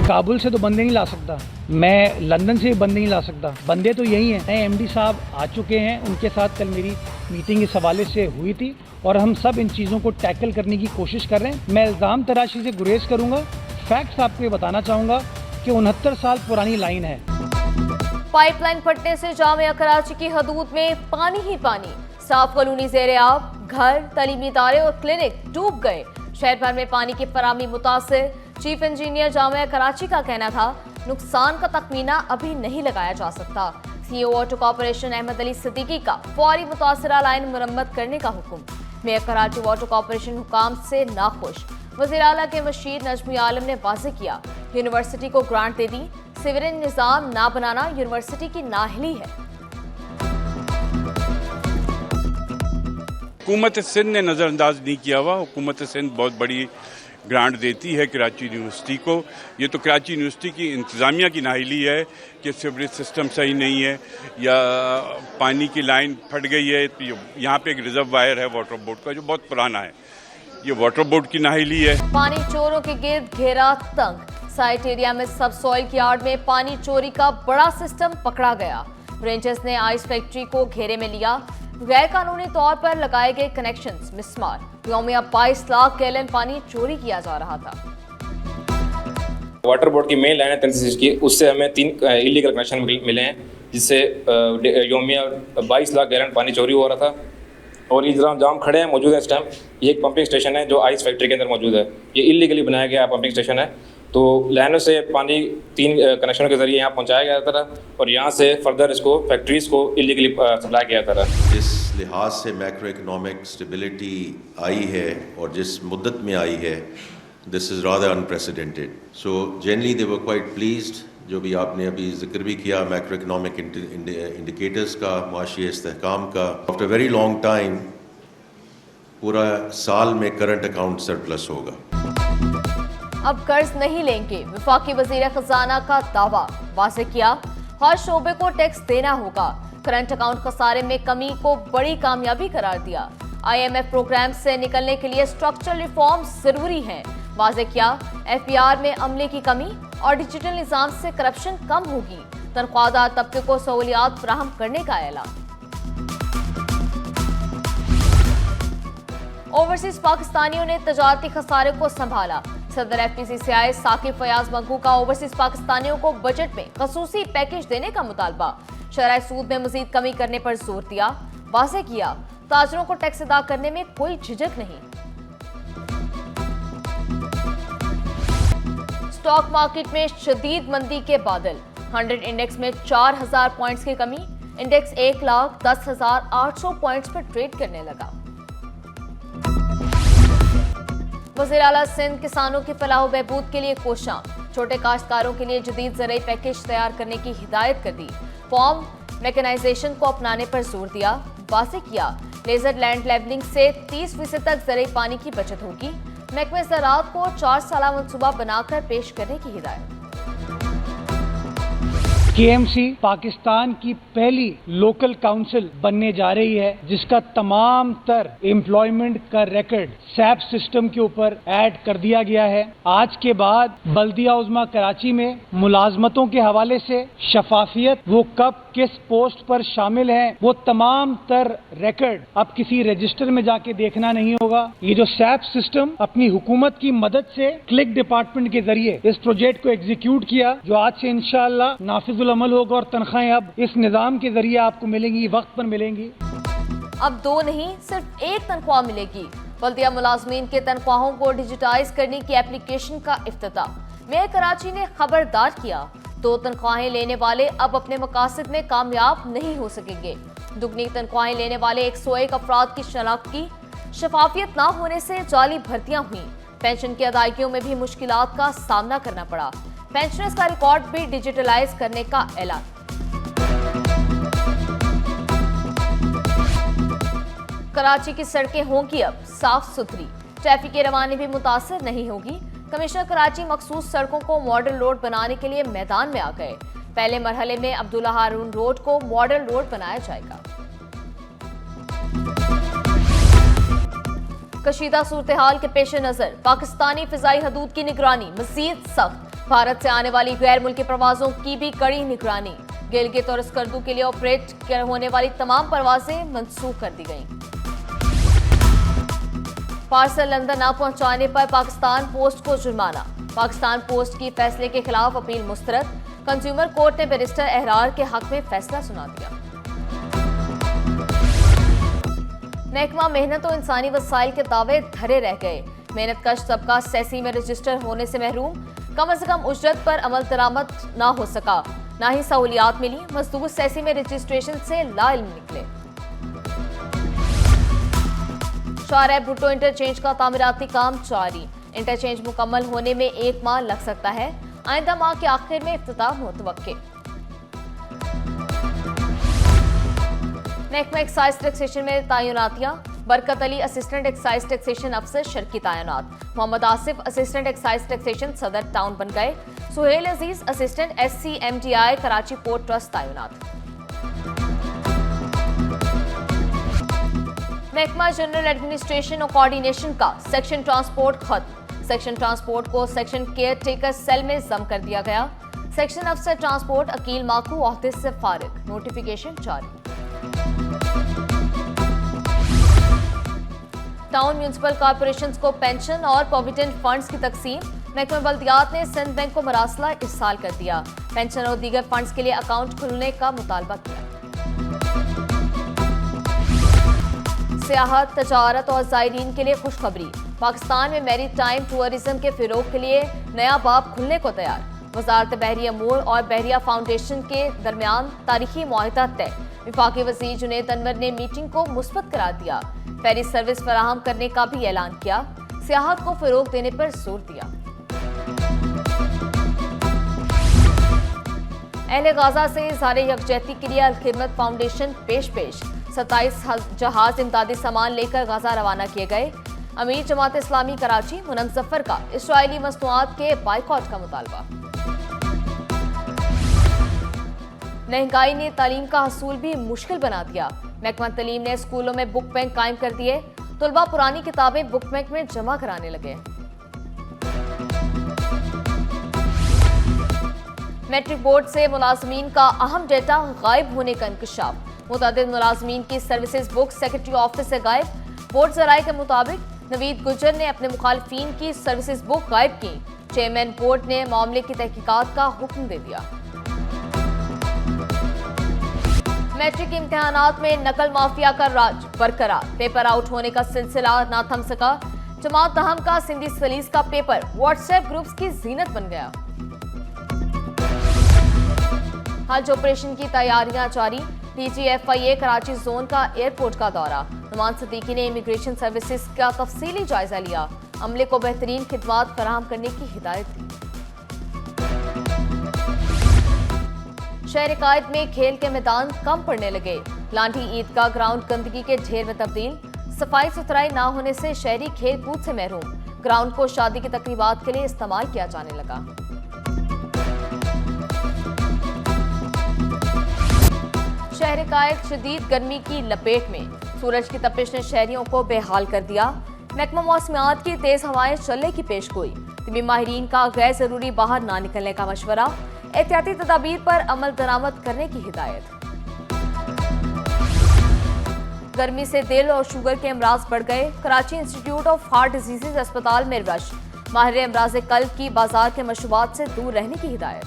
काबुल से तो बंदे नहीं ला सकता, मैं लंदन से भी बंदे नहीं ला सकता। बंदे तो यही हैं। नए एमडी साहब आ चुके हैं, उनके साथ कल मेरी मीटिंग इस हवाले से हुई थी और हम सब इन चीज़ों को टैकल करने की कोशिश कर रहे हैं। मैं इल्ज़ाम तराशी से गुरेज करूँगा, फैक्ट्स आपको ये बताना चाहूँगा कि 69 साल पुरानी लाइन है। पाइपलाइन फटने से जामिया कराची की हदूद में पानी ही पानी, साफ कॉलोनी ज़ेरे आब, घर, तालीमी इदारे और क्लिनिक डूब गए। शहर भर में पानी की फराहमी मुतासिर। चीफ इंजीनियर जामिया कराची का कहना था नुकसान का तखमीना अभी नहीं लगाया जा सकता। CEO water corporation Ahmed Ali Siddiqui का फौरी मुतासिरा लाइन मुरम्मत करने का हुक्म। मेयर कराची वाटर कॉर्पोरेशन हुकाम से नाखुश। वज़ीर आला के मशीर नजमी आलम ने वाज़ेह किया यूनिवर्सिटी को ग्रांट दे दी, सिवरेज निज़ाम ना बनाना यूनिवर्सिटी की नाअहली है। हुकूमत सिंध ने नज़रअंदाज नहीं किया हुआ। हुकूमत सिंध बहुत बड़ी ग्रांट देती है कराची यूनिवर्सिटी को। ये तो कराची यूनिवर्सिटी की इंतज़ामिया की नाअहली है कि सीवरेज सिस्टम सही नहीं है या पानी की लाइन फट गई है। यहाँ पे एक रिजर्व वायर है वाटर बोर्ड का जो बहुत पुराना है, ये वाटर बोर्ड की नाअहली है। पानी चोरों के गिर्द घेरा तंग। साइट एरिया में सब सॉइल यार्ड में पानी चोरी का बड़ा सिस्टम पकड़ा गया। रेंजर्स ने आइस फैक्ट्री को घेरे में लिया। गैर कानूनी तौर पर लगाए गए कनेक्शंस मिसमार। यौमिया 22 लाख गैलन पानी चोरी किया जा रहा था। वाटर बोर्ड की मेन लाइन है 33 की, उससे हमें 3 इलीगल कनेक्शन मिले हैं, जिससे यौमिया 22 लाख गैलन पानी चोरी हो रहा था। और इस तरह जाम खड़े हैं मौजूद है इस टाइम। ये एक पंपिंग स्टेशन है जो आइस फैक्ट्री के अंदर मौजूद है। ये इलीगली बनाया गया पंपिंग स्टेशन है। तो लाइनों से पानी 3 कनेक्शनों के जरिए यहाँ पहुँचाया गया था और यहाँ से फर्दर इसको फैक्ट्रीज़ को इलीगली सप्लाई किया था। जिस लिहाज से मैक्रो इकनॉमिक स्टेबिलिटी आई है और जिस मुद्दत में आई है, this is rather unprecedented. So generally they were quite pleased. जो भी आपने अभी जिक्र भी किया मैक्रो इकनॉमिक इंडिकेटर्स का, मुआशी इस्तेहकाम का, आफ्टर वेरी लॉन्ग टाइम पूरा साल में करंट अकाउंट सरप्लस होगा। अब कर्ज नहीं लेंगे, वफाकी वज़ीर खजाना का दावा। वाज़ेह किया हर शोबे को टैक्स देना होगा। करंट अकाउंट खसारे में कमी को बड़ी कामयाबी करार दिया। IMF प्रोग्राम से निकलने के लिए स्ट्रक्चरल रिफॉर्म जरूरी है। वाज़ेह किया FPR में अमले की कमी और डिजिटल निज़ाम से करप्शन कम होगी। तनख्वाहदार तबके को सहूलियात फराहम करने का ऐलान। ओवरसीज पाकिस्तानियों ने तजारती खसारे को संभाला। सदर FPCCI साकिब फयाज मंगू का ओवरसीज पाकिस्तानियों को बजट में खसूसी पैकेज देने का मुतालबा। शरह सूद में मजीद कमी करने पर जोर दिया। वाज़ेह किया ताजरों को टैक्स अदा करने में कोई झिझक नहीं। स्टॉक मार्केट में शदीद मंदी के बादल। 100 इंडेक्स में 4000 पॉइंट्स की कमी। इंडेक्स 1,10,800 पॉइंट्स पर ट्रेड करने लगा। वज़ीर आला सिंध किसानों की फलाह बहबूद के लिए कोशां। छोटे काश्तकारों के लिए जदीद ज़राई पैकेज तैयार करने की हिदायत कर दी। फार्म मैकेनाइजेशन को अपनाने पर जोर दिया। वाज़ेह किया लेजर लैंड लेवलिंग से 30% तक ज़राई पानी की बचत होगी। महकमे ज़राअत को 4 साला मंसूबा बनाकर पेश करने की हिदायत। KMC पाकिस्तान की पहली लोकल काउंसिल बनने जा रही है, जिसका तमाम तर एम्प्लॉयमेंट का रिकॉर्ड सैप सिस्टम के ऊपर ऐड कर दिया गया है। आज के बाद बल्दिया उज़्मा कराची में मुलाजमतों के हवाले से शफाफियत, वो कब किस पोस्ट पर शामिल हैं, वो तमाम तर रिकॉर्ड अब किसी रजिस्टर में जाके देखना नहीं होगा। ये जो सैप सिस्टम अपनी हुकूमत की मदद से क्लिक डिपार्टमेंट के जरिए इस प्रोजेक्ट को एग्जीक्यूट किया, जो आज से इंशाअल्लाह नाफिजुल अमल होगा और तनख्वाहें अब इस निजाम के जरिए आपको मिलेंगी, वक्त पर मिलेंगी। अब 2 नहीं सिर्फ 1 तनख्वाह मिलेगी। बल्दिया मुलाजमीन के तनख्वाहों को डिजिटाइज करने की एप्लीकेशन का इफ्तिताह। मेयर कराची ने खबरदार किया 2 तनख्वाहें लेने वाले अब अपने मकासद में कामयाब नहीं हो सकेंगे। दुगनी तनख्वाहें लेने वाले 101 अफराद की शनाख्त की। शफाफियत ना होने से जाली भर्तियां हुई। पेंशन की अदायगियों में भी मुश्किलात का सामना करना पड़ा। पेंशनर्स का रिकॉर्ड भी डिजिटलाइज करने का ऐलान। कराची की सड़कें होंगी अब साफ सुथरी। ट्रैफिक की रवानी भी मुतासर नहीं होगी। कमिश्नर कराची मखसूस सड़कों को मॉडल रोड बनाने के लिए मैदान में आ गए। पहले मरहले में अब्दुल्ला हारून रोड को मॉडल रोड बनाया जाएगा। कशीदा सूरत हाल के पेश नजर पाकिस्तानी फिजाई हदूद की निगरानी मजीद सख्त। भारत से आने वाली गैर मुल्की प्रवासों की भी कड़ी निगरानी। गिलगित और स्कर्दू के लिए ऑपरेट होने वाली तमाम परवाजें मंसूख कर दी गईं। पार्सल लंदन न पहुंचाने पर पाकिस्तान पोस्ट को जुर्माना। पाकिस्तान पोस्ट की फैसले के खिलाफ अपील मुस्तरद। कंज्यूमर कोर्ट ने बैरिस्टर अहरार के हक में फैसला सुना दिया। महकमा मेहनत और इंसानी वसाइल के दावे धरे रह गए। मेहनत कश तबका सेसी में रजिस्टर होने से महरूम। कम से कम उजरत पर अमल दरामद ना हो सका, ना ही सहूलियात मिली। मजदूर सेसी में रजिस्ट्रेशन से लाइल्म निकले। शाहराह भुट्टो इंटरचेंज का तामीराती काम जारी। इंटरचेंज मुकम्मल होने में 1 माह लग सकता है। आइंदा माह के आखिर में इफ्तिताह मुतवक्के। महकमा एक्साइज टैक्सेशन में तैनातियां। Barkat Ali assistant excise taxation अफसर शर्की तैनात। Mohammad Asif assistant excise taxation सदर टाउन बन गए। Suhail Aziz assistant SCMDI Karachi port trust तैनात। महकमा जनरल एडमिनिस्ट्रेशन और कोऑर्डिनेशन का सेक्शन ट्रांसपोर्ट खत्म। सेक्शन ट्रांसपोर्ट को सेक्शन केयर टेकर सेल में जम कर दिया गया। सेक्शन अफसर ट्रांसपोर्ट अकील माकू ओहदे से फारिग। नोटिफिकेशन जारी। टाउन म्यूनिसिपल कॉर्पोरेशंस को पेंशन और प्रोविडेंट फंड्स की तकसीम। महकमा बल्दियात ने सिंध बैंक को मरासला इरसाल कर दिया। पेंशन और दीगर फंड्स के लिए अकाउंट खुलने का मुतालबा किया। सियाहत, तजारत और ज़ायरीन के लिए खुशखबरी। पाकिस्तान में मैरी टाइम टूरिज्म के फिरोग के लिए नया बाब खुलने को तैयार। वजारत बहरिया अमूर और बहरिया फाउंडेशन के दरमियान तारीखी मुआहिदा तय। वफाकी वज़ीर जुनैद अनवर ने मीटिंग को मुस्बत करार दिया। फेरी सर्विस फराहम करने का भी ऐलान किया। सियाहत को फिरोग देने पर जोर दिया। अहले गाजा से इज़हार यकजहती के लिए अल-खिदमत फाउंडेशन पेश 27 जहाज इमदादी सामान लेकर गाजा रवाना किए गए। अमीर जमात इस्लामी कराची मुनम जफर का इसराइली मसनूआत के बाइकॉट का मुतालबा। महंगाई ने तालीम का हसूल भी मुश्किल बना दिया। महकमा तालीम ने स्कूलों में बुक बैंक कायम कर दिए। तुलबा पुरानी किताबें बुक बैंक में जमा कराने लगे। मैट्रिक बोर्ड से मुलाजमीन का अहम डेटा गायब होने का इंकशाफ। मुतादिद मुलाजमीन की सर्विसेज बुक सेक्रेटरी ऑफिस से गायब। बोर्ड जराये के मुताबिक नवीद गुजर ने अपने मुखालिफिन की सर्विसेज बुक गायब की। चेयरमैन बोर्ड ने मामले की तहकीकात का हुक्म दे दिया। मैट्रिक इम्तिहानात में नकल माफिया का राज बरकरार। पेपर आउट होने का सिलसिला ना थम सका। जमात दहम का सिंधी सलीस का पेपर व्हाट्सएप ग्रुप्स की जीनत बन गया। हज ऑपरेशन की तैयारियां जारी। DGFIA कराची जोन का एयरपोर्ट का दौरा। नुमान सिद्दीकी ने इमिग्रेशन सर्विसेज का तफसीली जायजा लिया। अमले को बेहतरीन खिदमात फराहम करने की हिदायत दी। शहर कायद में खेल के मैदान कम पड़ने लगे। लांठी ईदगाह ग्राउंड गंदगी के ढेर में तब्दील। सफाई सुथराई ना होने से शहरी खेल कूद से महरूम। ग्राउंड को शादी की तकरीबात के लिए इस्तेमाल किया जाने लगा। शहर कायद शदीद गर्मी की लपेट में। सूरज की तपिश ने शहरियों को बेहाल कर दिया। महकमा मौसमियात की तेज हवाएं चलने की पेशगोई। तिबी माहिरीन का गैर जरूरी बाहर ना निकलने का मशवरा। एहतियाती तदाबीर पर अमल दरामद करने की हिदायत। गर्मी से दिल और शुगर के अमराज बढ़ गए। Karachi institute of heart diseases अस्पताल में रश। माहिर अमराज कल्ब की बाजार के मशरूबात से दूर रहने की हिदायत।